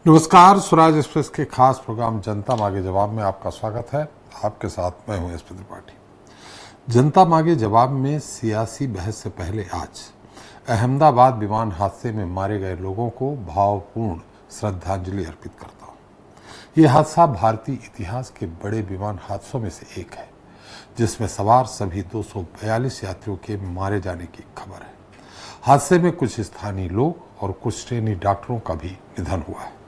नमस्कार, स्वराज एक्सप्रेस के खास प्रोग्राम जनता मांगे जवाब में आपका स्वागत है। आपके साथ मैं हूं एसपी त्रिपाठी। जनता मांगे जवाब में सियासी बहस से पहले आज अहमदाबाद विमान हादसे में मारे गए लोगों को भावपूर्ण श्रद्धांजलि अर्पित करता हूं। यह हादसा भारतीय इतिहास के बड़े विमान हादसों में से एक है, जिसमें सवार सभी 242 यात्रियों के मारे जाने की खबर है। हादसे में कुछ स्थानीय लोग और कुछ ट्रेनी डॉक्टरों का भी निधन हुआ है।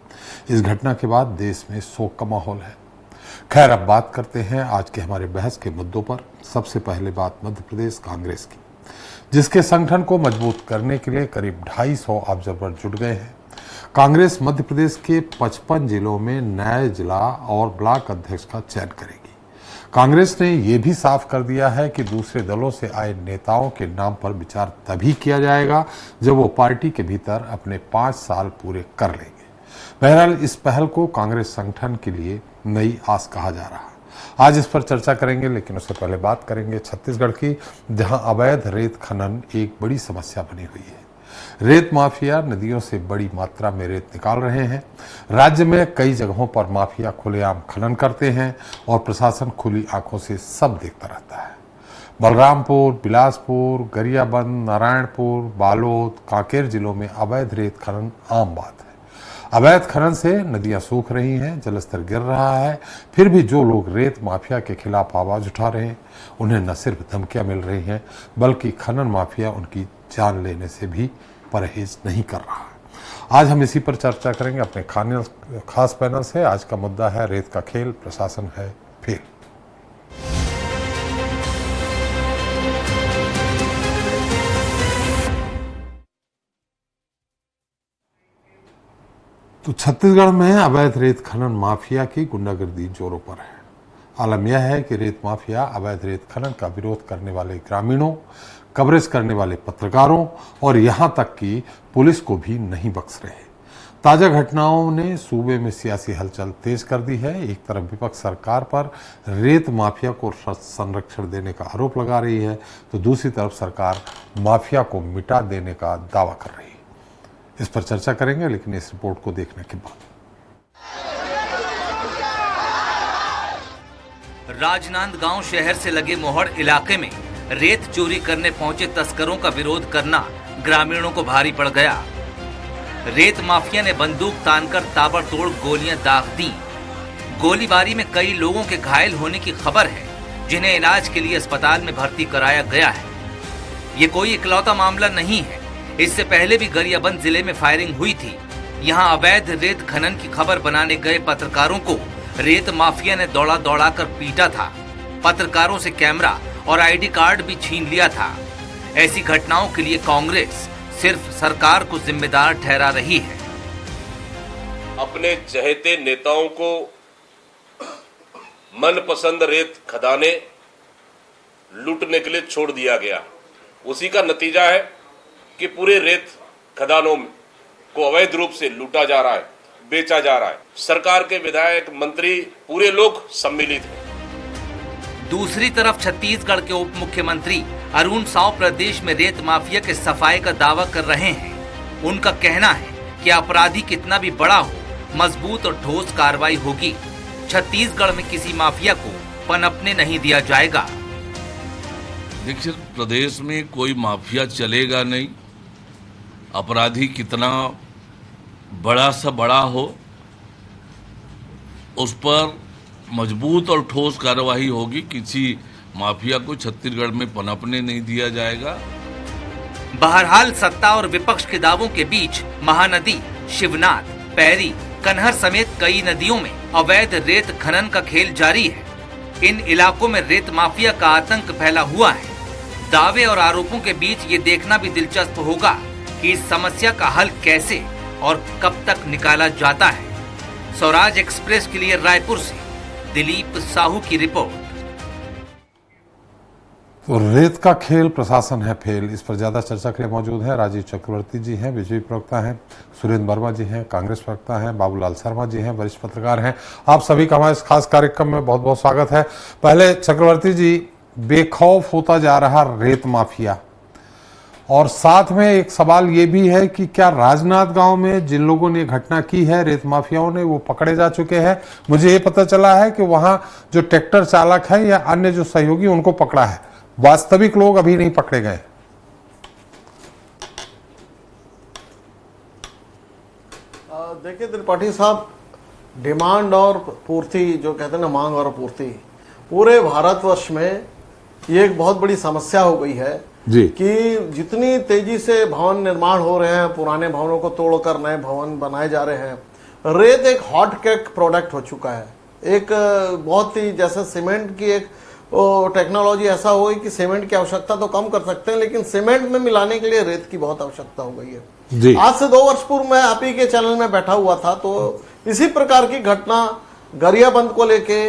इस घटना के बाद देश में शोक का माहौल है। खैर, अब बात करते हैं आज के हमारे बहस के मुद्दों पर। सबसे पहले बात मध्य प्रदेश कांग्रेस की, जिसके संगठन को मजबूत करने के लिए करीब 250 ऑब्जर्वर जुट गए हैं। कांग्रेस मध्य प्रदेश के 55 जिलों में नए जिला और ब्लॉक अध्यक्ष का चयन करेगी। कांग्रेस ने यह भी साफ कर दिया है कि दूसरे दलों से आए नेताओं के नाम पर विचार तभी किया जाएगा जब वो पार्टी के भीतर अपने 5 साल पूरे कर लेंगे। बहरहाल, इस पहल को कांग्रेस संगठन के लिए नई आस कहा जा रहा है। आज इस पर चर्चा करेंगे, लेकिन उससे पहले बात करेंगे छत्तीसगढ़ की, जहां अवैध रेत खनन एक बड़ी समस्या बनी हुई है। रेत माफिया नदियों से बड़ी मात्रा में रेत निकाल रहे हैं। राज्य में कई जगहों पर माफिया खुलेआम खनन करते हैं और प्रशासन खुली आंखों से सब देखता रहता है। बलरामपुर, बिलासपुर, गरियाबंद, नारायणपुर, बालोद, कांकेर जिलों में अवैध रेत खनन आम बात है। अवैध खनन से नदियां सूख रही हैं, जलस्तर गिर रहा है। फिर भी जो लोग रेत माफिया के खिलाफ आवाज उठा रहे हैं, उन्हें न सिर्फ धमकियां मिल रही हैं, बल्कि खनन माफिया उनकी जान लेने से भी परहेज नहीं कर रहा है। आज हम इसी पर चर्चा करेंगे अपने खास पैनल से। आज का मुद्दा है रेत का खेल, प्रशासन है फेल। तो छत्तीसगढ़ में अवैध रेत खनन माफिया की गुंडागर्दी जोरों पर है। आलम यह है कि रेत माफिया अवैध रेत खनन का विरोध करने वाले ग्रामीणों, कवरेज करने वाले पत्रकारों और यहां तक कि पुलिस को भी नहीं बख्श रहे। ताजा घटनाओं ने सूबे में सियासी हलचल तेज कर दी है। एक तरफ विपक्ष सरकार पर रेत माफिया को संरक्षण देने का आरोप लगा रही है, तो दूसरी तरफ सरकार माफिया को मिटा देने का दावा कर रही है। इस पर चर्चा करेंगे, लेकिन इस रिपोर्ट को देखने के बाद। राजनांदगांव शहर से लगे मोहड़ इलाके में रेत चोरी करने पहुंचे तस्करों का विरोध करना ग्रामीणों को भारी पड़ गया। रेत माफिया ने बंदूक तानकर ताबड़तोड़ गोलियां दाग दी। गोलीबारी में कई लोगों के घायल होने की खबर है, जिन्हें इलाज के लिए अस्पताल में भर्ती कराया गया है। ये कोई इकलौता मामला नहीं है। इससे पहले भी गरियाबंद जिले में फायरिंग हुई थी। यहां अवैध रेत खनन की खबर बनाने गए पत्रकारों को रेत माफिया ने दौड़ा दौड़ा कर पीटा था। पत्रकारों से कैमरा और आईडी कार्ड भी छीन लिया था। ऐसी घटनाओं के लिए कांग्रेस सिर्फ सरकार को जिम्मेदार ठहरा रही है। अपने चहेते नेताओं को मनपसंद रेत खदाने लूटने के लिए छोड़ दिया गया। उसी का नतीजा है कि पूरे रेत खदानों को अवैध रूप से लूटा जा रहा है, बेचा जा रहा है। सरकार के विधायक, मंत्री, पूरे लोग सम्मिलित हैं। दूसरी तरफ छत्तीसगढ़ के उप मुख्यमंत्री अरुण साव प्रदेश में रेत माफिया के सफाई का दावा कर रहे हैं। उनका कहना है कि अपराधी कितना भी बड़ा हो, मजबूत और ठोस कार्रवाई होगी। छत्तीसगढ़ में किसी माफिया को पनपने नहीं दिया जाएगा। देखिए, प्रदेश में कोई माफिया चलेगा नहीं। अपराधी कितना बड़ा सा बड़ा हो, उस पर मजबूत और ठोस कार्रवाई होगी। किसी माफिया को छत्तीसगढ़ में पनपने नहीं दिया जाएगा। बहरहाल, सत्ता और विपक्ष के दावों के बीच महानदी, शिवनाथ, पैरी, कन्हर समेत कई नदियों में अवैध रेत खनन का खेल जारी है। इन इलाकों में रेत माफिया का आतंक फैला हुआ है। दावे और आरोपों के बीच ये देखना भी दिलचस्प होगा कि इस समस्या का हल कैसे और कब तक निकाला जाता है। स्वराज एक्सप्रेस के लिए रायपुर से दिलीप साहू की रिपोर्ट। तो रेत का खेल, प्रशासन है फेल, इस पर ज्यादा चर्चा के लिए मौजूद है राजीव चक्रवर्ती जी हैं, बीजेपी प्रवक्ता हैं, सुरेंद्र वर्मा जी हैं, कांग्रेस प्रवक्ता हैं, बाबूलाल शर्मा जी हैं, वरिष्ठ पत्रकार हैं। आप सभी का हमारे इस खास कार्यक्रम में बहुत बहुत स्वागत है। पहले चक्रवर्ती जी, बेखौफ होता जा रहा रेत माफिया और साथ में एक सवाल ये भी है कि क्या राजनांद गांव में जिन लोगों ने घटना की है रेत माफियाओं ने, वो पकड़े जा चुके हैं? मुझे ये पता चला है कि वहां जो ट्रैक्टर चालक है या अन्य जो सहयोगी उनको पकड़ा है, वास्तविक लोग अभी नहीं पकड़े गए। देखिए त्रिपाठी साहब, डिमांड और पूर्ति, जो कहते हैं ना मांग और पूर्ति, पूरे भारतवर्ष में ये एक बहुत बड़ी समस्या हो गई है जी। कि जितनी तेजी से भवन निर्माण हो रहे हैं, पुराने भवनों को तोड़कर नए भवन बनाए जा रहे हैं, रेत एक हॉट केक प्रोडक्ट हो चुका है। एक बहुत ही, जैसे सीमेंट की एक टेक्नोलॉजी ऐसा हो गई कि सीमेंट की आवश्यकता तो कम कर सकते हैं, लेकिन सीमेंट में मिलाने के लिए रेत की बहुत आवश्यकता हो गई है जी। आज से 2 वर्ष पूर्व मैं आप ही के चैनल में बैठा हुआ था, तो इसी प्रकार की घटना गरियाबंद को लेके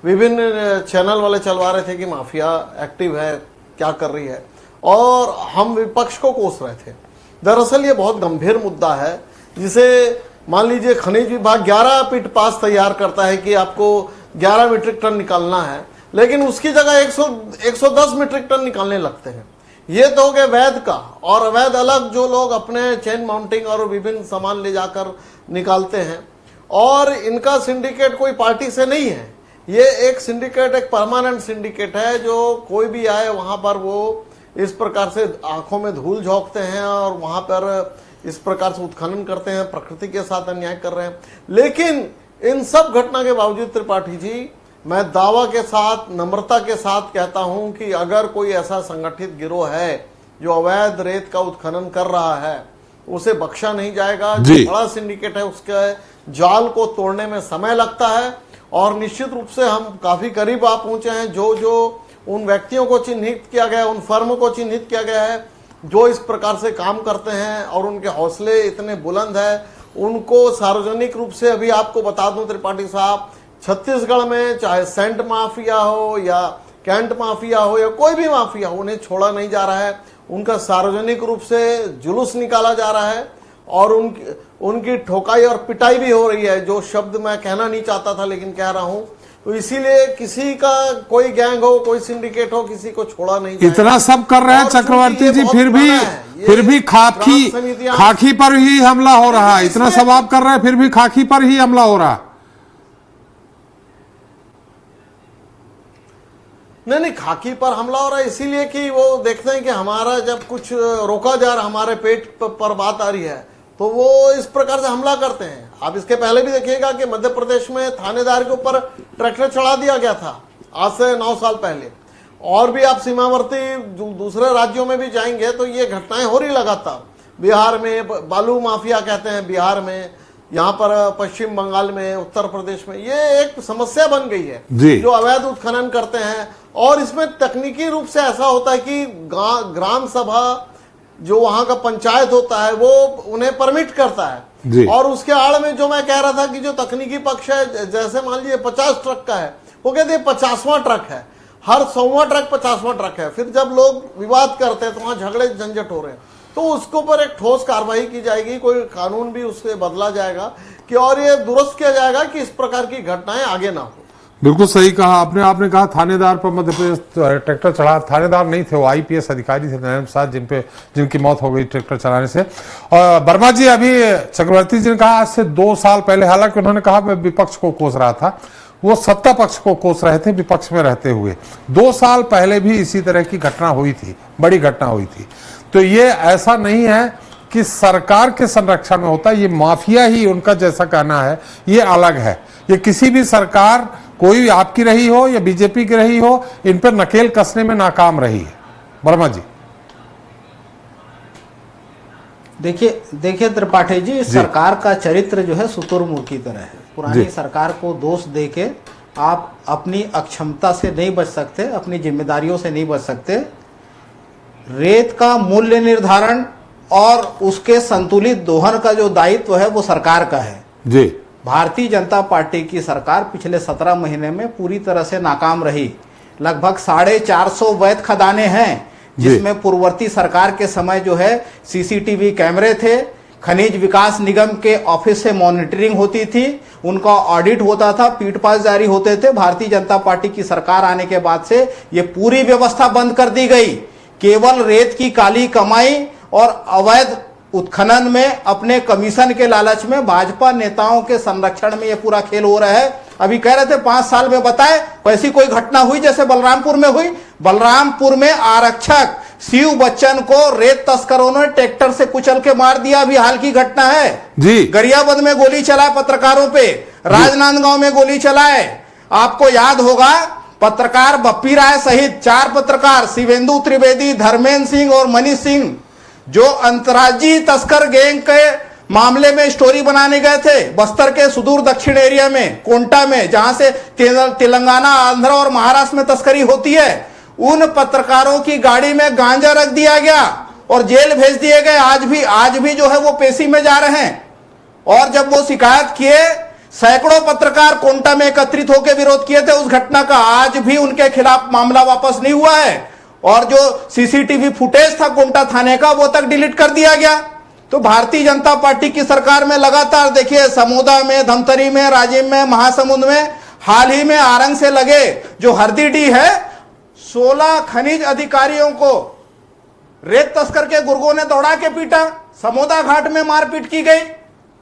विभिन्न चैनल वाले चलवा रहे थे कि माफिया एक्टिव है, क्या कर रही है, और हम विपक्ष को कोस रहे थे। दरअसल ये बहुत गंभीर मुद्दा है, जिसे मान लीजिए खनिज विभाग 11 पिट पास तैयार करता है कि आपको 11 मीट्रिक टन निकालना है, लेकिन उसकी जगह 110 मीट्रिक टन निकालने लगते हैं। ये तो हो गया वैध का, और अवैध अलग जो लोग अपने चेन माउंटिंग और विभिन्न सामान ले जाकर निकालते हैं। और इनका सिंडिकेट कोई पार्टी से नहीं है, ये एक सिंडिकेट, एक परमानेंट सिंडिकेट है, जो कोई भी आए वहां पर वो इस प्रकार से आंखों में धूल झोंकते हैं और वहां पर इस प्रकार से उत्खनन करते हैं, प्रकृति के साथ अन्याय कर रहे हैं। लेकिन इन सब घटना के बावजूद त्रिपाठी जी, मैं दावा के साथ, नम्रता के साथ कहता हूं कि अगर कोई ऐसा संगठित गिरोह है जो अवैध रेत का उत्खनन कर रहा है, उसे बख्शा नहीं जाएगा। जो बड़ा सिंडिकेट है उसके जाल को तोड़ने में समय लगता है, और निश्चित रूप से हम काफी करीब आ पहुंचे हैं। जो उन व्यक्तियों को चिन्हित किया गया है, उन फर्म को चिन्हित किया गया है जो इस प्रकार से काम करते हैं और उनके हौसले इतने बुलंद है, उनको सार्वजनिक रूप से, अभी आपको बता दूं त्रिपाठी साहब, छत्तीसगढ़ में चाहे सेंट माफिया हो या कैंट माफिया हो या कोई भी माफिया हो, उन्हें छोड़ा नहीं जा रहा है। उनका सार्वजनिक रूप से जुलूस निकाला जा रहा है और उनकी ठोकाई और पिटाई भी हो रही है, जो शब्द मैं कहना नहीं चाहता था लेकिन कह रहा हूं। तो इसीलिए किसी का कोई गैंग हो, कोई सिंडिकेट हो, किसी को छोड़ा नहीं जाएगा। इतना सब कर रहे हैं चक्रवर्ती जी, फिर भी खाकी पर ही हमला हो रहा है। इतना सब आप कर रहे हैं, फिर भी खाकी पर ही हमला हो रहा है। नहीं, खाकी पर हमला हो रहा है इसीलिए कि वो देखते हैं कि हमारा जब कुछ रोका जा रहा, हमारे पेट पर बात आ रही है, तो वो इस प्रकार से हमला करते हैं। आप इसके पहले भी देखिएगा कि मध्य प्रदेश में थानेदार के ऊपर ट्रैक्टर चढ़ा दिया गया था आज से 9 साल पहले। और भी आप सीमावर्ती दूसरे राज्यों में भी जाएंगे तो ये घटनाएं हो रही लगातार। बिहार में बालू माफिया कहते हैं, बिहार में, यहाँ पर पश्चिम बंगाल में, उत्तर प्रदेश में, ये एक समस्या बन गई है जो अवैध उत्खनन करते हैं। और इसमें तकनीकी रूप से ऐसा होता है कि ग्राम सभा, जो वहां का पंचायत होता है, वो उन्हें परमिट करता है। और उसके आड़ में जो मैं कह रहा था कि जो तकनीकी पक्ष है, जैसे मान लीजिए 50 ट्रक का है, वो कहते हैं 50वां ट्रक है, हर 100वां ट्रक 50वां ट्रक है। फिर जब लोग विवाद करते हैं तो वहां झगड़े झंझट हो रहे हैं, तो उसके ऊपर एक ठोस कार्रवाई की जाएगी, कोई कानून भी उससे बदला जाएगा कि, और ये दुरुस्त किया जाएगा कि इस प्रकार की घटनाएं आगे ना हो। बिल्कुल सही कहा आपने कहा थानेदार पर मध्य प्रदेश ट्रैक्टर चढ़ा। थानेदार नहीं थे, वो आईपीएस अधिकारी थे नरेंद्र प्रसाद, जिनकी मौत हो गई ट्रैक्टर चलाने से। और वर्मा जी, अभी चक्रवर्ती जी ने कहा आज से 2 साल पहले, हालांकि उन्होंने कहा मैं विपक्ष को कोस रहा था, वो सत्ता पक्ष को कोस रहे थे विपक्ष में रहते हुए। 2 साल पहले भी इसी तरह की घटना हुई थी, बड़ी घटना हुई थी। तो ये ऐसा नहीं है कि सरकार के संरक्षण में होता है, ये माफिया ही, उनका जैसा कहना है, ये अलग है। ये किसी भी सरकार, कोई आपकी रही हो या बीजेपी की रही हो, इन पर नकेल कसने में नाकाम रही है। वर्मा जी, देखिए त्रिपाठी जी, सरकार का चरित्र जो है शुतुरमुर्ग की तरह है। पुरानी सरकार को दोष देके आप अपनी अक्षमता से नहीं बच सकते, अपनी जिम्मेदारियों से नहीं बच सकते। रेत का मूल्य निर्धारण और उसके संतुलित दोहन का जो दायित्व है वो सरकार का है जी। भारतीय जनता पार्टी की सरकार पिछले 17 महीने में पूरी तरह से नाकाम रही। लगभग 450 वैध खदानें हैं, जिसमें पूर्ववर्ती सरकार के समय जो है सीसीटीवी कैमरे थे, खनिज विकास निगम के ऑफिस से मॉनिटरिंग होती थी, उनका ऑडिट होता था, पीट पास जारी होते थे। भारतीय जनता पार्टी की सरकार आने के बाद से ये पूरी व्यवस्था बंद कर दी गई, केवल रेत की काली कमाई और अवैध उत्खनन में अपने कमीशन के लालच में भाजपा नेताओं के संरक्षण में ये पूरा खेल हो रहा है। अभी कह रहे थे 5 साल में बताए, वैसी कोई घटना हुई जैसे बलरामपुर में हुई? बलरामपुर में आरक्षक शिव बच्चन को रेत तस्करों ने ट्रैक्टर से कुचल के मार दिया, अभी हाल की घटना है जी। गरियाबंद में गोली चलाए पत्रकारों पे, राजनांदगांव में गोली चलाए। आपको याद होगा पत्रकार बप्पी राय सहित 4 पत्रकार शिवेंदु त्रिवेदी, धर्मेंद्र सिंह और मनीष सिंह जो अंतर्राज्यीय तस्कर गैंग के मामले में स्टोरी बनाने गए थे बस्तर के सुदूर दक्षिण एरिया में, कोंटा में, जहां से तेलंगाना, आंध्र और महाराष्ट्र में तस्करी होती है। उन पत्रकारों की गाड़ी में गांजा रख दिया गया और जेल भेज दिए गए। आज भी जो है वो पेशी में जा रहे हैं। और जब वो शिकायत किए, सैकड़ों पत्रकार कोंटा में एकत्रित होकर विरोध किए थे उस घटना का, आज भी उनके खिलाफ मामला वापस नहीं हुआ है। और जो सीसीटीवी फुटेज था कोंटा थाने का वो तक डिलीट कर दिया गया। तो भारतीय जनता पार्टी की सरकार में लगातार देखिए समोदा में, धमतरी में, राजिम में, महासमुंद में, हाल ही में आरंग से लगे जो हरदीडी है, 16 खनिज अधिकारियों को रेत तस्कर के गुर्गों ने दौड़ा के पीटा, समोदा घाट में मारपीट की गई।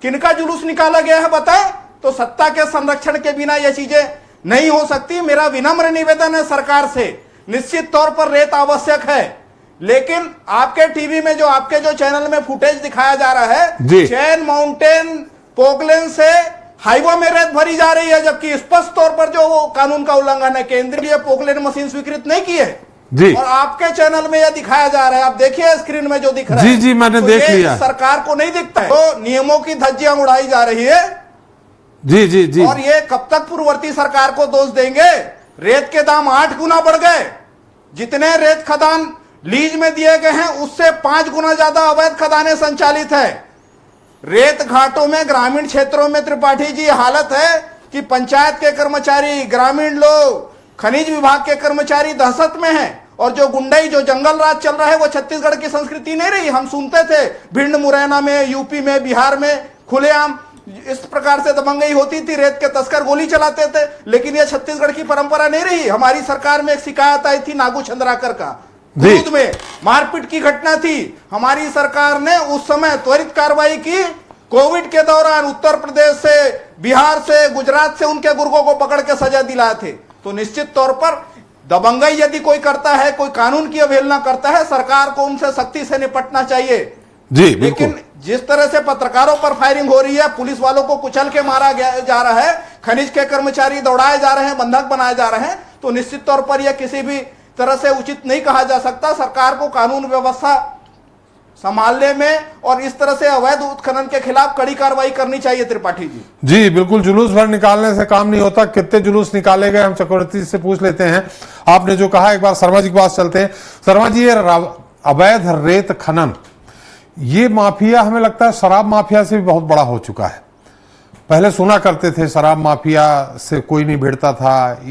किनका जुलूस निकाला गया है बताएं? तो सत्ता के संरक्षण के बिना यह चीजें नहीं हो सकती। मेरा विनम्र निवेदन है सरकार से, निश्चित तौर पर रेत आवश्यक है, लेकिन आपके टीवी में जो आपके जो चैनल में फुटेज दिखाया जा रहा है, चैन माउंटेन पोकलेन से हाईवे में रेत भरी जा रही है, जबकि स्पष्ट तौर पर जो वो कानून का उल्लंघन है। केंद्रीय पोकलेन मशीन स्वीकृत नहीं की है जी। और आपके चैनल में यह दिखाया जा रहा है, आप देखिए स्क्रीन में जो दिख रहा है। जी जी, मैंने देख लिया। सरकार को नहीं दिखता है, तो नियमों की धज्जियां उड़ाई जा रही है। जी जी जी। और ये कब तक पूर्ववर्ती सरकार को दोष देंगे? रेत के दाम 8 गुना बढ़ गए। जितने रेत खदान लीज में दिए गए हैं उससे 5 गुना ज्यादा अवैध खदानें संचालित है। रेत घाटों में ग्रामीण क्षेत्रों में त्रिपाठी जी हालत है कि पंचायत के कर्मचारी, ग्रामीण लोग, खनिज विभाग के कर्मचारी दहशत में हैं। और जो गुंडई, जो जंगल राज चल रहा है वो छत्तीसगढ़ की संस्कृति नहीं रही। हम सुनते थे भिंड, मुरैना में, यूपी में, बिहार में खुलेआम इस प्रकार से दबंगई होती थी, रेत के तस्कर गोली चलाते थे, लेकिन यह छत्तीसगढ़ की परंपरा नहीं रही। हमारी सरकार में एक शिकायत आई थी नागू चंद्राकर का, दूध में मारपीट की घटना थी। हमारी सरकार ने उस समय त्वरित कार्रवाई की। कोविड के दौरान उत्तर प्रदेश से, बिहार से, गुजरात से उनके गुर्गों को पकड़ के सजा दिलाए थे। तो निश्चित तौर पर दबंगई यदि कोई करता है, कोई कानून की अवहेलना करता है, सरकार को उनसे सख्ती से निपटना चाहिए जी। लेकिन जिस तरह से पत्रकारों पर फायरिंग हो रही है, पुलिस वालों को कुचल के मारा जा रहा है, खनिज के कर्मचारी दौड़ाए जा रहे हैं, बंधक बनाए जा रहे हैं, तो निश्चित तौर पर यह किसी भी तरह से उचित नहीं कहा जा सकता। सरकार को कानून व्यवस्था संभालने में और इस तरह से अवैध उत्खनन के खिलाफ कड़ी कार्रवाई करनी चाहिए। त्रिपाठी जी जी बिल्कुल, जुलूस भर निकालने से काम नहीं होता। कितने जुलूस निकाले गए हम चक्रवर्ती से पूछ लेते हैं। आपने जो कहा, एक बार शर्मा जी के पास चलते हैं। शर्मा जी, ये अवैध रेत खनन, ये माफिया हमें लगता है शराब माफिया से भी बहुत बड़ा हो चुका है। पहले सुना करते थे शराब माफिया से कोई नहीं भिड़ता था,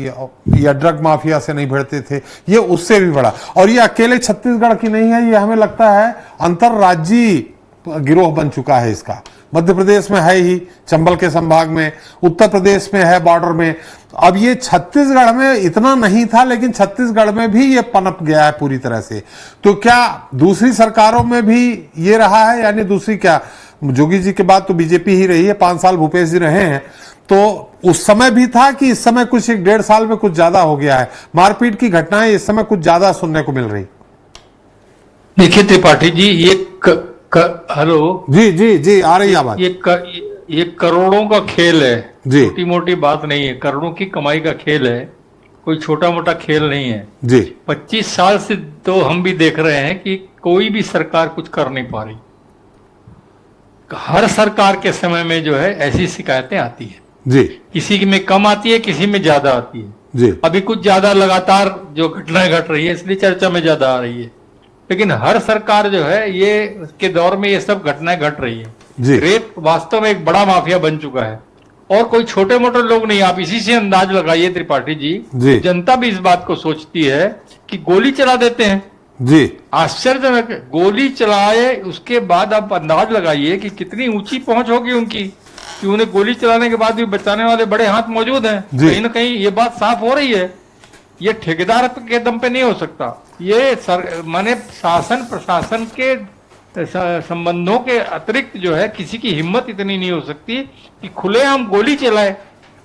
या ड्रग माफिया से नहीं भिड़ते थे, ये उससे भी बड़ा। और ये अकेले छत्तीसगढ़ की नहीं है, ये हमें लगता है अंतरराज्यीय गिरोह बन चुका है इसका। मध्य प्रदेश में है ही, चंबल के संभाग में, उत्तर प्रदेश में है बॉर्डर में। अब ये छत्तीसगढ़ में इतना नहीं था, लेकिन छत्तीसगढ़ में भी ये पनप गया है पूरी तरह से। तो क्या दूसरी सरकारों में भी ये रहा है? यानी दूसरी क्या, जोगी जी के बाद तो बीजेपी ही रही है, 5 साल भूपेश जी रहे हैं, तो उस समय भी था कि इस समय कुछ 1-1.5 साल में कुछ ज्यादा हो गया है? मारपीट की घटनाएं इस समय कुछ ज्यादा सुनने को मिल रही। देखिए त्रिपाठी जी, ये हेलो जी जी जी, आ रही आवाज। ये करोड़ों का खेल है जी, छोटी मोटी बात नहीं है, करोड़ों की कमाई का खेल है, कोई छोटा मोटा खेल नहीं है जी। 25 साल से तो हम भी देख रहे हैं कि कोई भी सरकार कुछ कर नहीं पा रही। हर सरकार के समय में जो है ऐसी शिकायतें आती है जी, किसी में कम आती है, किसी में ज्यादा आती है जी। अभी कुछ ज्यादा लगातार जो घटनाएं घट रही है इसलिए चर्चा में ज्यादा आ रही है, लेकिन हर सरकार जो है ये के दौर में ये सब घटनाएं घट रही है जी। रेत वास्तव में एक बड़ा माफिया बन चुका है और कोई छोटे मोटे लोग नहीं। आप इसी से अंदाज लगाइए त्रिपाठी जी, जनता भी इस बात को सोचती है कि गोली चला देते हैं जी। आश्चर्यजनक, गोली चलाए उसके बाद आप अंदाज लगाइए कि कितनी ऊंची पहुंच होगी उनकी, कि उन्हें गोली चलाने के बाद भी बचाने वाले बड़े हाथ मौजूद हैं। कहीं ना कहीं ये बात साफ हो रही है ये ठेकेदार के दम पे नहीं हो सकता। ये माने शासन प्रशासन के संबंधों के अतिरिक्त जो है किसी की हिम्मत इतनी नहीं हो सकती कि खुलेआम गोली चलाए,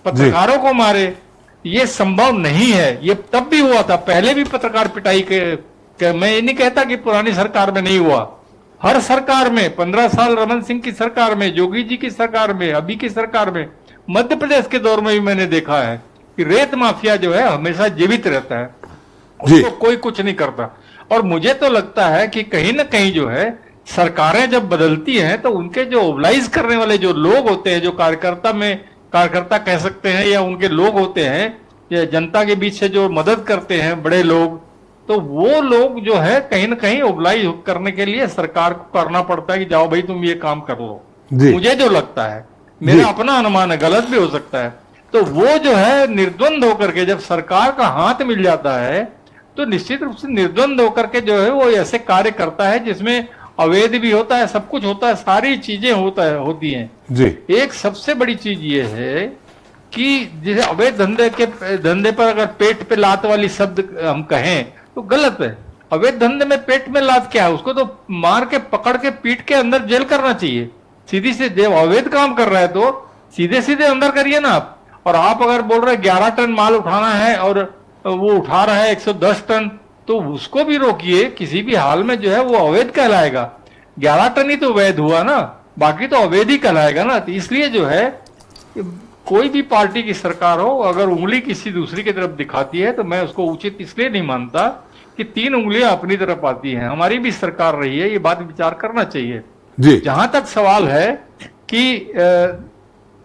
पत्रकारों को मारे। ये संभव नहीं है। ये तब भी हुआ था, पहले भी पत्रकार पिटाई के मैं ये नहीं कहता कि पुरानी सरकार में नहीं हुआ, हर सरकार में, 15 साल रमन सिंह की सरकार में, जोगी जी की सरकार में, अभी की सरकार में, मध्य प्रदेश के दौर में भी मैंने देखा है कि रेत माफिया जो है हमेशा जीवित रहता है, उसको कोई कुछ नहीं करता। और मुझे तो लगता है कि कहीं ना कहीं जो है सरकारें जब बदलती हैं तो उनके जो ओबलाइज करने वाले जो लोग होते हैं, जो कार्यकर्ता कह सकते हैं या उनके लोग होते हैं, या जनता के बीच से जो मदद करते हैं बड़े लोग, तो वो लोग जो है कहीं ना कहीं ओबलाइज करने के लिए सरकार को करना पड़ता है कि जाओ भाई तुम ये काम कर लो। मुझे जो लगता है, मेरा अपना अनुमान है, गलत भी हो सकता है, तो वो जो है निर्द्वंद होकर के जब सरकार का हाथ मिल जाता है तो निश्चित रूप से निर्द्वंद होकर के जो है वो ऐसे कार्य करता है जिसमें अवैध भी होता है, सब कुछ होता है, सारी चीजें होती हैं जी। एक सबसे बड़ी चीज ये है कि जैसे अवैध धंधे पर अगर पेट पे लात वाली शब्द हम कहें तो गलत है। अवैध धंधे में पेट में लात क्या है? उसको तो मार के पकड़ के पीट के अंदर जेल करना चाहिए। सीधी से जब अवैध काम कर रहा है तो सीधे सीधे अंदर करिए ना आप। और आप अगर बोल रहे 11 टन माल उठाना है और वो उठा रहा है 110 टन, तो उसको भी रोकिए। किसी भी हाल में जो है वो अवैध कहलाएगा। 11 टन ही तो वैध हुआ ना, बाकी तो अवैध ही कहलाएगा ना। तो इसलिए जो है कोई भी पार्टी की सरकार हो, अगर उंगली किसी दूसरी की तरफ दिखाती है तो मैं उसको उचित इसलिए नहीं मानता कि 3 उंगलियां अपनी तरफ आती हैं। हमारी भी सरकार रही है, ये बात विचार करना चाहिए जी। जहां तक सवाल है कि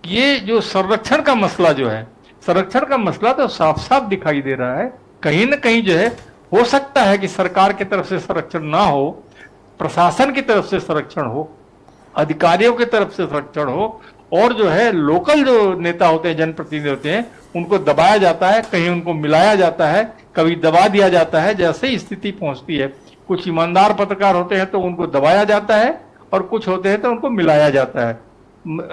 ये जो संरक्षण का मसला जो है, संरक्षण का मसला तो साफ साफ दिखाई दे रहा है। कहीं ना कहीं जो है हो सकता है कि सरकार की तरफ से संरक्षण ना हो, प्रशासन की तरफ से संरक्षण हो, अधिकारियों की तरफ से संरक्षण हो, और जो है लोकल जो नेता होते हैं, जनप्रतिनिधि होते हैं, उनको दबाया जाता है, कहीं उनको मिलाया जाता है, कभी दबा दिया जाता है। जैसे ही स्थिति पहुंचती है, कुछ ईमानदार पत्रकार होते हैं तो उनको दबाया जाता है और कुछ होते हैं तो उनको मिलाया जाता है।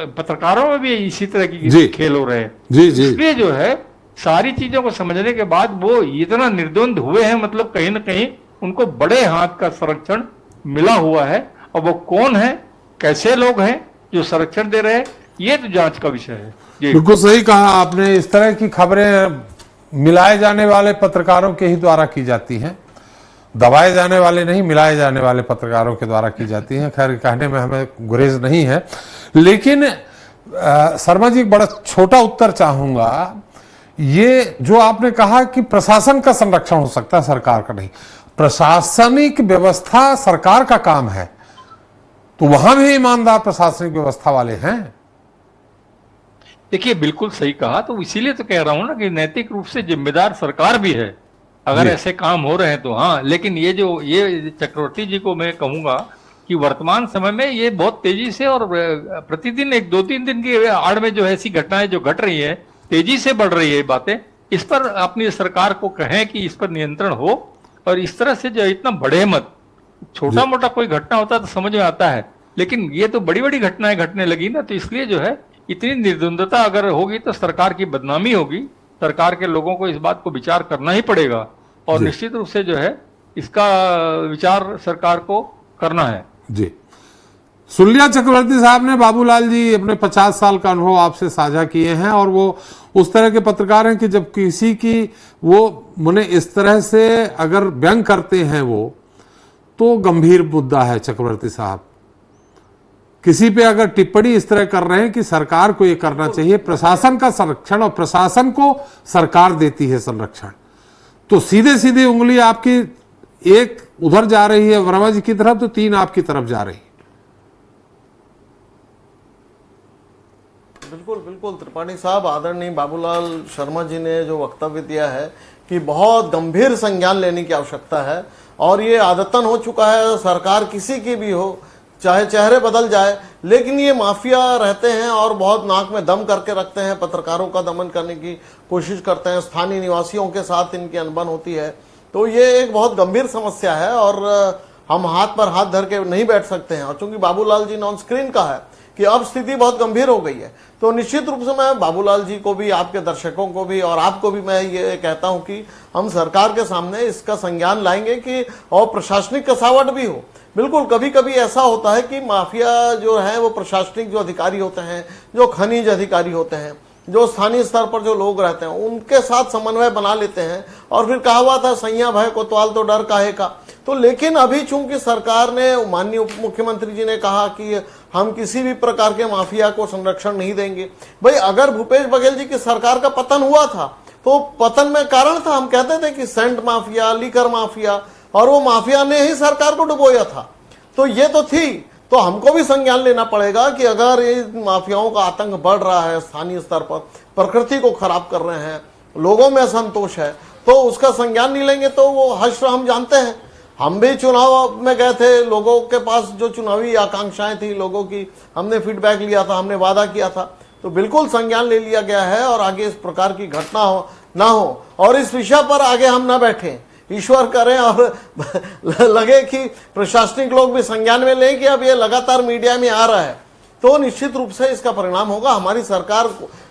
पत्रकारों में भी इसी तरह की खेल हो रहे हैं जी। इसलिए जो है सारी चीजों को समझने के बाद वो इतना निर्द्वंद हुए हैं, मतलब कहीं ना कहीं उनको बड़े हाथ का संरक्षण मिला हुआ है। और वो कौन है, कैसे लोग हैं जो संरक्षण दे रहे हैं, ये तो जांच का विषय है। बिल्कुल सही कहा आपने। इस तरह की खबरें मिलाए जाने वाले पत्रकारों के ही द्वारा की जाती हैं, दबाए जाने वाले नहीं, मिलाए जाने वाले पत्रकारों के द्वारा की जाती हैं। खैर, कहने में हमें गुरेज नहीं है, लेकिन शर्मा जी एक बड़ा छोटा उत्तर चाहूंगा। ये जो आपने कहा कि प्रशासन का संरक्षण हो सकता है, सरकार का नहीं। प्रशासनिक व्यवस्था सरकार का काम है, तो वहां भी ईमानदार प्रशासनिक व्यवस्था वाले हैं। देखिए, बिल्कुल सही कहा। तो इसीलिए तो कह रहा हूं ना कि नैतिक रूप से जिम्मेदार सरकार भी है अगर ऐसे काम हो रहे हैं तो। हाँ, लेकिन ये चक्रवर्ती जी को मैं कहूंगा कि वर्तमान समय में ये बहुत तेजी से और प्रतिदिन 1-2-3 दिन की आड़ में जो ऐसी घटनाएं जो घट रही है, तेजी से बढ़ रही है बातें, इस पर अपनी सरकार को कहें कि इस पर नियंत्रण हो और इस तरह से जो इतना बढ़े मत। छोटा मोटा कोई घटना होता तो समझ में आता है, लेकिन ये तो बड़ी बड़ी घटनाएं घटने लगी ना, तो इसलिए जो है इतनी निर्द्वंदता अगर होगी तो सरकार की बदनामी होगी। सरकार के लोगों को इस बात को विचार करना ही पड़ेगा और निश्चित रूप से जो है इसका विचार सरकार को करना है जी। सुल्लिया चक्रवर्ती साहब ने, बाबूलाल जी अपने 50 साल का अनुभव आपसे साझा किए हैं और वो उस तरह के पत्रकार हैं कि जब किसी की वो उन्हें इस तरह से अगर व्यंग करते हैं वो, तो गंभीर मुद्दा है। चक्रवर्ती साहब किसी पे अगर टिप्पणी इस तरह कर रहे हैं कि सरकार को ये करना चाहिए, प्रशासन का संरक्षण, और प्रशासन को सरकार देती है संरक्षण, तो सीधे सीधे उंगली आपकी एक उधर जा रही है वर्मा जी की तरफ, तो 3 आपकी तरफ जा रही है। बिल्कुल बिल्कुल त्रिपाठी साहब, आदरणीय बाबूलाल शर्मा जी ने जो वक्तव्य दिया है कि बहुत गंभीर संज्ञान लेने की आवश्यकता है। और ये आदतन हो चुका है, सरकार किसी की भी हो, चाहे चेहरे बदल जाए, लेकिन ये माफिया रहते हैं और बहुत नाक में दम करके रखते हैं, पत्रकारों का दमन करने की कोशिश करते हैं, स्थानीय निवासियों के साथ इनकी अनबन होती है। तो ये एक बहुत गंभीर समस्या है और हम हाथ पर हाथ धर के नहीं बैठ सकते हैं। और चूंकि बाबूलाल जी ने ऑन स्क्रीन कहा है कि अब स्थिति बहुत गंभीर हो गई है। तो निश्चित रूप से मैं बाबूलाल जी को भी, आपके दर्शकों को भी और आपको भी मैं ये कहता हूं कि हम सरकार के सामने इसका संज्ञान लाएंगे कि और प्रशासनिक कसावट भी हो। बिल्कुल कभी कभी ऐसा होता है कि माफिया जो है वो प्रशासनिक जो अधिकारी होते हैं, जो खनिज अधिकारी होते हैं, जो स्थानीय स्तर पर जो लोग रहते हैं, उनके साथ समन्वय बना लेते हैं और फिर कहा हुआ था सैया भय कोतवाल तो डर काहे का। तो लेकिन अभी चूंकि सरकार ने, माननीय उप मुख्यमंत्री जी ने कहा कि हम किसी भी प्रकार के माफिया को संरक्षण नहीं देंगे। भाई अगर भूपेश बघेल जी की सरकार का पतन हुआ था तो पतन में कारण था, हम कहते थे कि सेंट माफिया, लीकर माफिया, और वो माफिया ने ही सरकार को डुबोया था। तो ये तो थी, तो हमको भी संज्ञान लेना पड़ेगा कि अगर ये माफियाओं का आतंक बढ़ रहा है स्थानीय स्तर पर, प्रकृति को खराब कर रहे हैं, लोगों में असंतोष है, तो उसका संज्ञान नहीं लेंगे तो वो हश्र हम जानते हैं। हम भी चुनाव में गए थे, लोगों के पास जो चुनावी आकांक्षाएं थी लोगों की, हमने फीडबैक लिया था, हमने वादा किया था, तो बिल्कुल संज्ञान ले लिया गया है और आगे इस प्रकार की घटना ना हो और इस विषय पर आगे हम ना बैठे, ईश्वर करें और लगे कि प्रशासनिक लोग भी संज्ञान में लें कि अब ये लगातार मीडिया में आ रहा है तो निश्चित रूप से इसका परिणाम होगा। हमारी सरकार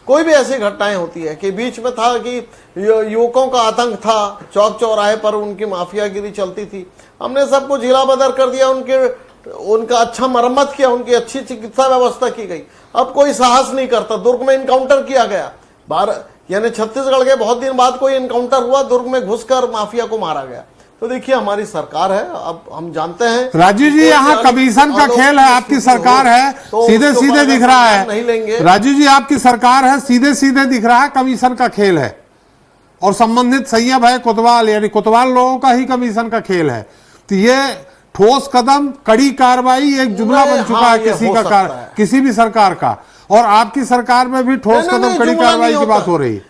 कोई भी ऐसी घटनाएं होती है कि बीच में था कि युवकों का आतंक था, चौक चौराहे पर उनकी माफियागिरी चलती थी, हमने सबको जिला बदर कर दिया, उनका अच्छा मरम्मत किया, उनकी अच्छी चिकित्सा व्यवस्था की गई। अब कोई साहस नहीं करता। दुर्ग में इनकाउंटर किया गया, यानी छत्तीसगढ़ के बहुत दिन बाद कोई इनकाउंटर हुआ, दुर्ग में घुसकर माफिया को मारा गया। तो देखिए हमारी सरकार है, अब हम जानते हैं राजू जी यहाँ कमीशन का खेल है, आपकी सरकार है, सीधे सीधे दिख रहा है। नहीं लेंगे राजू जी, आपकी सरकार है, सीधे सीधे दिख रहा है कमीशन का खेल है और संबंधित सैया भाई कोतवाल यानी कोतवाल लोगों का ही कमीशन का खेल है। तो ये ठोस कदम, कड़ी कार्रवाई एक जुमला बन चुका है किसी भी सरकार का, और आपकी सरकार में भी ठोस कदम, कड़ी कार्रवाई की बात हो रही है।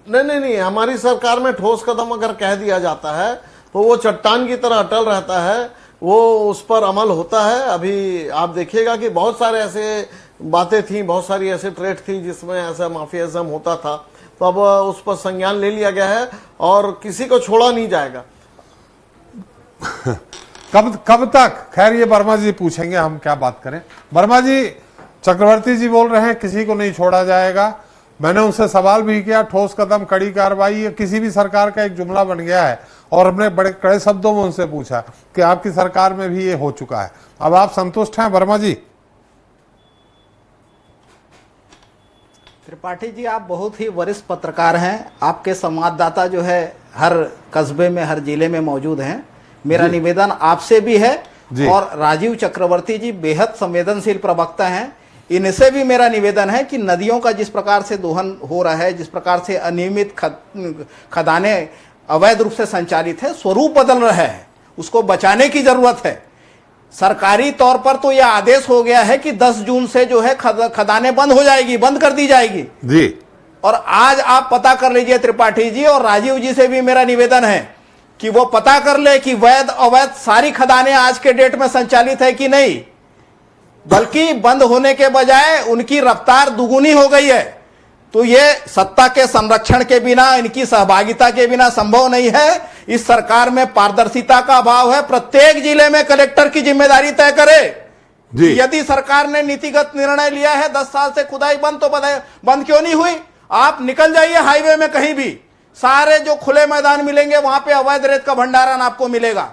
नहीं, हमारी सरकार में ठोस कदम अगर कह दिया जाता है तो वो चट्टान की तरह अटल रहता है, वो उस पर अमल होता है। अभी आप देखिएगा कि बहुत सारे ऐसे बातें थी, बहुत सारी ऐसे ट्रेड थी जिसमें ऐसा माफियाइज्म होता था, तो अब उस पर संज्ञान ले लिया गया है और किसी को छोड़ा नहीं जाएगा। कब तक? खैर ये वर्मा जी पूछेंगे, हम क्या बात करें। वर्मा जी, चक्रवर्ती जी बोल रहे हैं किसी को नहीं छोड़ा जाएगा। मैंने उनसे सवाल भी किया, ठोस कदम, कड़ी कार्रवाई, ये किसी भी सरकार का एक जुमला बन गया है, और हमने बड़े कड़े शब्दों में उनसे पूछा कि आपकी सरकार में भी ये हो चुका है। अब आप संतुष्ट हैं वर्मा जी? त्रिपाठी जी, आप बहुत ही वरिष्ठ पत्रकार हैं, आपके संवाददाता जो है हर कस्बे में, हर जिले में मौजूद हैं। मेरा निवेदन आपसे भी है और राजीव चक्रवर्ती जी बेहद संवेदनशील प्रवक्ता हैं, इनसे भी मेरा निवेदन है कि नदियों का जिस प्रकार से दोहन हो रहा है, जिस प्रकार से अनियमित खदानें अवैध रूप से संचालित है, स्वरूप बदल रहा है, उसको बचाने की जरूरत है। सरकारी तौर पर तो यह आदेश हो गया है कि 10 जून से जो है खदानें बंद हो जाएगी, बंद कर दी जाएगी जी। और आज आप पता कर लीजिए त्रिपाठी जी, और राजीव जी से भी मेरा निवेदन है कि वो पता कर ले कि वैध अवैध सारी खदानें आज के डेट में संचालित है कि नहीं, बल्कि बंद होने के बजाय उनकी रफ्तार दुगुनी हो गई है। तो ये सत्ता के संरक्षण के बिना, इनकी सहभागिता के बिना संभव नहीं है। इस सरकार में पारदर्शिता का अभाव है। प्रत्येक जिले में कलेक्टर की जिम्मेदारी तय करे। यदि सरकार ने नीतिगत निर्णय लिया है 10 साल से खुदाई बंद, तो बंद क्यों नहीं हुई? आप निकल जाइए हाईवे में कहीं भी, सारे जो खुले मैदान मिलेंगे वहां पे अवैध रेत का भंडारण आपको मिलेगा।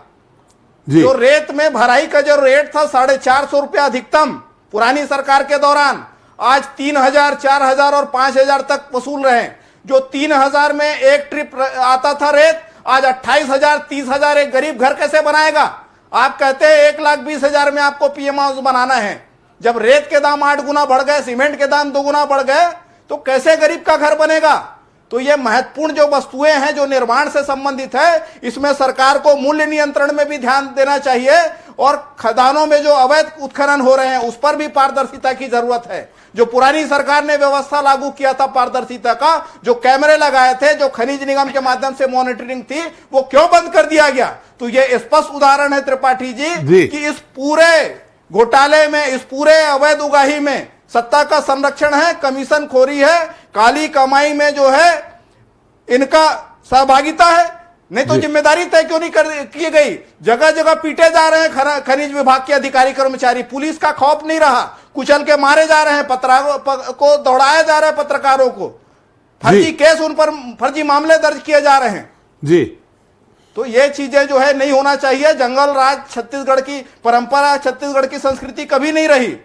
जो रेत में भराई का जो रेट था 450 रुपया अधिकतम पुरानी सरकार के दौरान, आज 3000, 4000 और 5000 तक वसूल रहे हैं। जो 3000 में एक ट्रिप आता था रेत, आज 28,000, 30,000 एक गरीब घर कैसे बनाएगा? आप कहते हैं 1,20,000 में आपको पीएम हाउस बनाना है। जब रेत के दाम 8 गुना बढ़ गए, सीमेंट के दाम 2 गुना बढ़ गए, तो कैसे गरीब का घर बनेगा? तो ये महत्वपूर्ण जो वस्तुएं हैं जो निर्माण से संबंधित है, इसमें सरकार को मूल्य नियंत्रण में भी ध्यान देना चाहिए और खदानों में जो अवैध उत्खनन हो रहे हैं उस पर भी पारदर्शिता की जरूरत है। जो पुरानी सरकार ने व्यवस्था लागू किया था पारदर्शिता का, जो कैमरे लगाए थे, जो खनिज निगम के माध्यम से मॉनिटरिंग थी, वो क्यों बंद कर दिया गया? तो ये स्पष्ट उदाहरण है त्रिपाठी जी कि इस पूरे घोटाले में, इस पूरे अवैध उगाही में सत्ता का संरक्षण है, कमीशन खोरी है, काली कमाई में जो है इनका सहभागिता है। नहीं तो जिम्मेदारी तय क्यों नहीं की गई? जगह जगह पीटे जा रहे हैं खनिज विभाग के अधिकारी कर्मचारी, पुलिस का खौफ नहीं रहा, कुचल के मारे जा रहे हैं, को दौड़ाया जा रहा है पत्रकारों को, फर्जी केस उन पर, फर्जी मामले दर्ज किए जा रहे हैं जी। तो ये चीजें जो है नहीं होना चाहिए। जंगल राज छत्तीसगढ़ की परंपरा, छत्तीसगढ़ की संस्कृति कभी नहीं रही।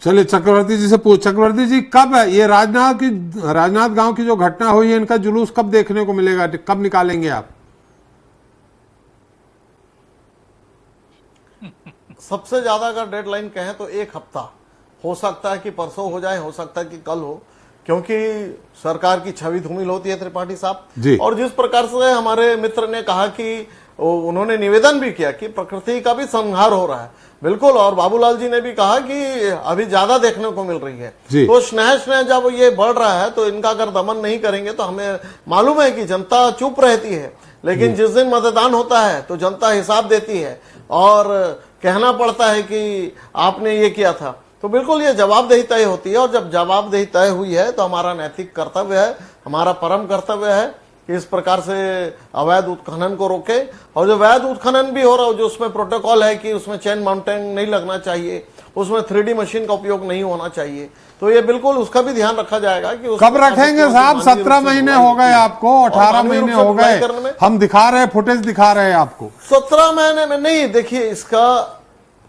चलिए चक्रवर्ती जी से चक्रवर्ती जी, कब है ये राजनाथ गांव की जो घटना हुई है, इनका जुलूस कब देखने को मिलेगा, कब निकालेंगे आप? सबसे ज्यादा अगर डेडलाइन कहें तो 1 हफ्ता, हो सकता है कि परसों हो जाए, हो सकता है कि कल हो, क्योंकि सरकार की छवि धूमिल होती है त्रिपाठी साहब। और जिस प्रकार से हमारे मित्र ने कहा कि उन्होंने निवेदन भी किया कि प्रकृति का भी संहार हो रहा है, बिल्कुल, और बाबूलाल जी ने भी कहा कि अभी ज्यादा देखने को मिल रही है, तो स्नेह जब ये बढ़ रहा है तो इनका अगर दमन नहीं करेंगे तो हमें मालूम है कि जनता चुप रहती है, लेकिन जिस दिन मतदान होता है तो जनता हिसाब देती है और कहना पड़ता है कि आपने ये किया था, तो बिल्कुल ये जवाबदेही तय होती है। और जब जवाबदेही तय हुई है तो हमारा नैतिक कर्तव्य है, हमारा परम कर्तव्य है कि इस प्रकार से अवैध उत्खनन को रोके। और जो अवैध उत्खनन भी हो रहा हो, जो उसमें प्रोटोकॉल है कि उसमें चेन माउंटिंग नहीं लगना चाहिए, उसमें 3D मशीन का उपयोग नहीं होना चाहिए, तो ये बिल्कुल उसका भी ध्यान रखा जाएगा कि कब रखेंगे साहब? 17 महीने हो गए आपको, 18 महीने हो गए, हम दिखा रहे हैं, फुटेज दिखा रहे हैं आपको। 17 महीने में नहीं, देखिए इसका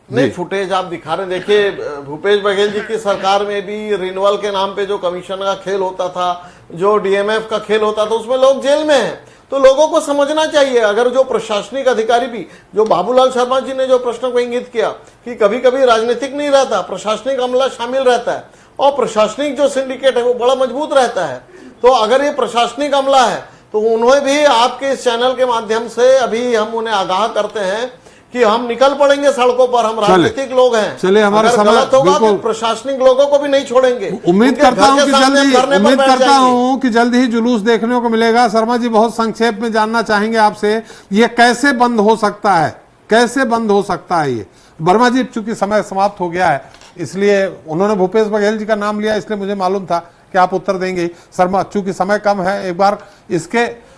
नहीं फुटेज आप दिखा रहे, देखिए भूपेश बघेल जी की सरकार में भी रिन्यूअल के नाम पे जो कमीशन का खेल होता था, जो DMF का खेल होता था, उसमें लोग जेल में हैं। तो लोगों को समझना चाहिए, अगर जो प्रशासनिक अधिकारी भी, जो बाबूलाल शर्मा जी ने जो प्रश्न को इंगित किया कि कभी कभी राजनीतिक नहीं रहता, प्रशासनिक अमला शामिल रहता है, और प्रशासनिक जो सिंडिकेट है वो बड़ा मजबूत रहता है। तो अगर ये प्रशासनिक अमला है तो उन्हें भी आपके इस चैनल के माध्यम से अभी हम उन्हें आगाह करते हैं कि हम निकल पड़ेंगे सड़कों पर, हम राजनीतिक लोग हैं। चलिए हमारा समय गलत होगा तो प्रशासनिक लोगों को भी नहीं छोड़ेंगे। उम्मीद करता हूं कि जल्दी ही जुलूस देखने को मिलेगा। शर्मा जी, बहुत संक्षेप में जानना चाहेंगे आपसे, ये कैसे बंद हो सकता है, कैसे बंद हो सकता है ये? वर्मा जी, चूंकि समय समाप्त हो गया है, इसलिए उन्होंने भूपेश बघेल जी का नाम लिया, इसलिए मुझे मालूम था कि आप उत्तर देंगे। शर्मा, चूंकि समय कम है, एक बार इसके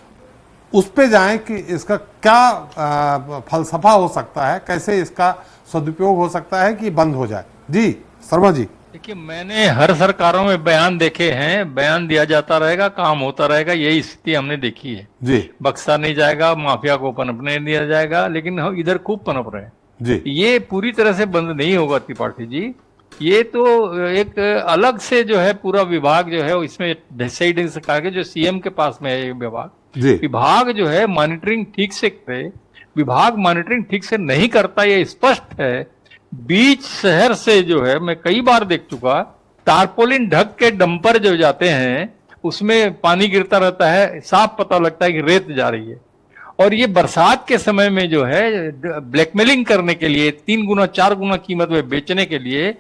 उस पे जाएं कि इसका क्या फलसफा हो सकता है, कैसे इसका सदुपयोग हो सकता है कि बंद हो जाए। जी शर्मा जी। देखिए, मैंने हर सरकारों में बयान देखे हैं, बयान दिया जाता रहेगा, काम होता रहेगा, यही स्थिति हमने देखी है जी। बक्सा नहीं जाएगा, माफिया को पनपने दिया जाएगा, लेकिन हम इधर खूब पनप रहे हैं जी। ये पूरी तरह से बंद नहीं होगा त्रिपाठी जी। ये तो एक अलग से जो है पूरा विभाग जो है इसमें डिसाइड करके, जो CM के पास में है ये विभाग जो है मॉनिटरिंग ठीक से करे, विभाग मॉनिटरिंग ठीक से नहीं करता, ये स्पष्ट है। बीच शहर से जो है मैं कई बार देख चुका, तारपोलिन ढक के डंपर जो जाते हैं उसमें पानी गिरता रहता है, साफ पता लगता है कि रेत जा रही है। और ये बरसात के समय में जो है ब्लैकमेलिंग करने के लिए 3 गुना 4 गुना कीमत में बेचने के लिए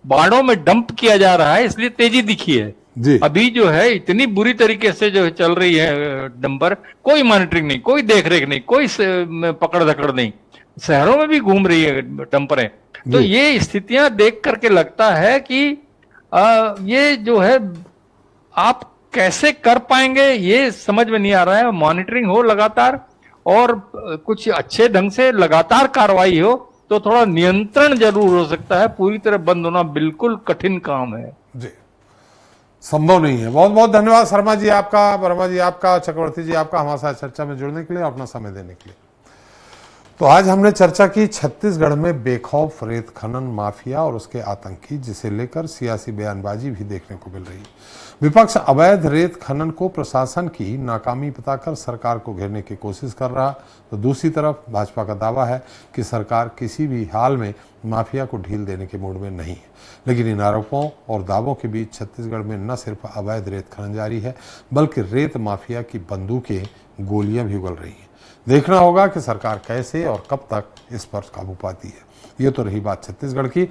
बाड़ों में डंप किया जा रहा है, इसलिए तेजी दिखी है जी। अभी जो है इतनी बुरी तरीके से जो चल रही है डंपर, कोई मॉनिटरिंग नहीं, कोई देखरेख नहीं, कोई पकड़ धकड़ नहीं, शहरों में भी घूम रही है डंपरें। तो ये स्थितियां देख करके लगता है कि ये जो है आप कैसे कर पाएंगे ये समझ में नहीं आ रहा है। मॉनिटरिंग हो लगातार और कुछ अच्छे ढंग से लगातार कार्रवाई हो तो थोड़ा नियंत्रण जरूर हो सकता है। पूरी तरह बंद होना बिल्कुल कठिन काम है जी, संभव नहीं है। बहुत बहुत धन्यवाद शर्मा जी आपका, वर्मा जी आपका, चक्रवर्ती जी आपका हमारे साथ चर्चा में जुड़ने के लिए, अपना समय देने के लिए। तो आज हमने चर्चा की छत्तीसगढ़ में बेखौफ रेत खनन माफिया और उसके आतंकी, जिसे लेकर सियासी बयानबाजी भी देखने को मिल रही है। विपक्ष अवैध रेत खनन को प्रशासन की नाकामी बताकर सरकार को घेरने की कोशिश कर रहा, तो दूसरी तरफ भाजपा का दावा है कि सरकार किसी भी हाल में माफिया को ढील देने के मूड में नहीं है। लेकिन इन आरोपों और दावों के बीच छत्तीसगढ़ में न सिर्फ अवैध रेत खनन जारी है, बल्कि रेत माफिया की बंदूकें, गोलियां भी उगल रही हैं। देखना होगा कि सरकार कैसे और कब तक इस पर काबू पाती है। ये तो रही बात छत्तीसगढ़ की।